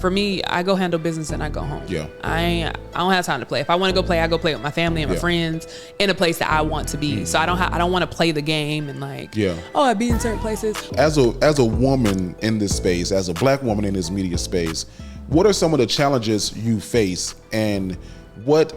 For me, I go handle business and I go home. Yeah. I don't have time to play. If I want to go play, I go play with my family and my friends in a place that I want to be. So I don't want to play the game and I be in certain places. As a woman in this space, as a Black woman in this media space, what are some of the challenges you face, and what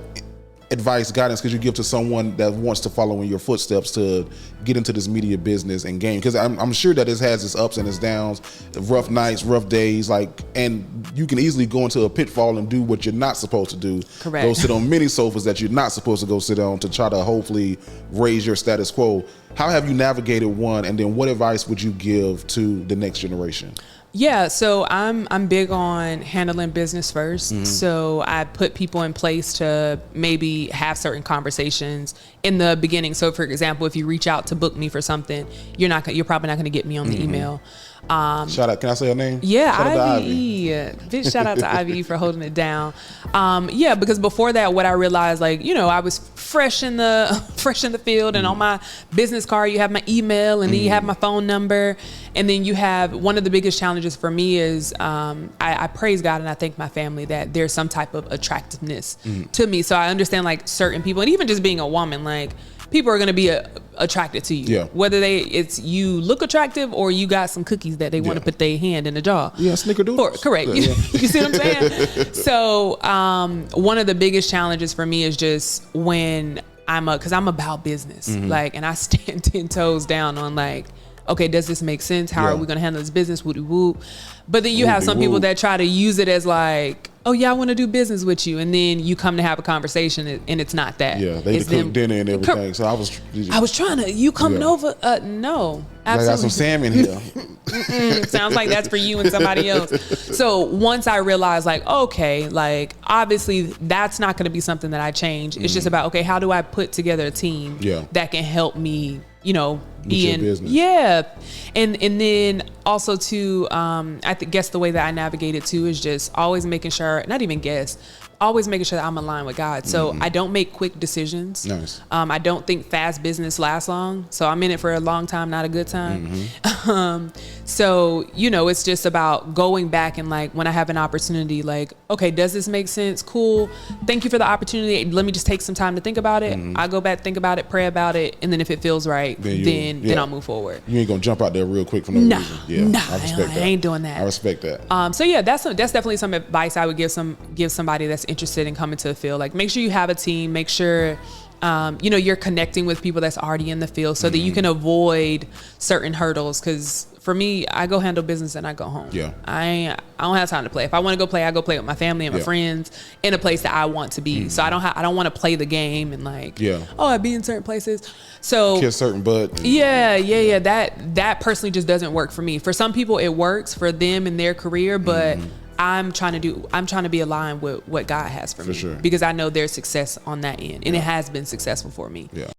advice, guidance could you give to someone that wants to follow in your footsteps to get into this media business and game? Because I'm sure that it has its ups and its downs, rough nights, rough days, and you can easily go into a pitfall and do what you're not supposed to do. Correct. Go sit on many sofas that you're not supposed to go sit on to try to hopefully raise your status quo. How have you navigated one, and then what advice would you give to the next generation? Yeah, so I'm big on handling business first. So I put people in place to maybe have certain conversations in the beginning. So for example, if you reach out to book me for something, you're probably not going to get me on the email. Shout out, can I say her name? Yeah, shout IVE. Big shout out to IVE for holding it down. Because before that, what I realized, I was fresh in the field, and on my business card you have my email, and then you have my phone number, and then you have one of the biggest challenges for me is I praise God and I thank my family that there's some type of attractiveness to me. So I understand certain people, and even just being a woman, people are going to be attracted to you, whether it's you look attractive or you got some cookies that they want to put their hand in the jar. Yeah, snickerdoodles. Correct. Yeah. You see what I'm saying? So one of the biggest challenges for me is just when because I'm about business, and I stand 10 toes down on okay, does this make sense? How are we going to handle this business? Woody whoop. But then you have some people that try to use it as oh yeah, I want to do business with you, and then you come to have a conversation and it's not that. Yeah, they cook dinner and everything. So I was trying to. You coming over? No, absolutely. I got some salmon here. Sounds like that's for you and somebody else. So once I realized, okay, obviously that's not going to be something that I change. It's just about, okay, how do I put together a team that can help me, be in business. Yeah. And then also too, I guess the way that I navigate it too is just always making sure, always making sure that I'm aligned with God. So I don't make quick decisions. Nice. I don't think fast business lasts long. So I'm in it for a long time, not a good time. So, it's just about going back and when I have an opportunity, okay, does this make sense? Cool. Thank you for the opportunity. Let me just take some time to think about it. I go back, think about it, pray about it. And then if it feels right, then I'll move forward. You ain't going to jump out there real quick for no reason. Yeah, I respect that. I ain't doing that. I respect that. So yeah, that's definitely some advice I would give somebody that's interested in coming to the field. Make sure you have a team, make sure you're connecting with people that's already in the field so that you can avoid certain hurdles. Because for me, I go handle business and I go home. Yeah. I don't have time to play. If I want to go play, I go play with my family and my friends in a place that I want to be. So I don't want to play the game and I be in certain places. So kiss certain butt. Yeah. That personally just doesn't work for me. For some people it works for them in their career, but I'm trying to be aligned with what God has for me. Sure. Because I know there's success on that end, and it has been successful for me. Yeah.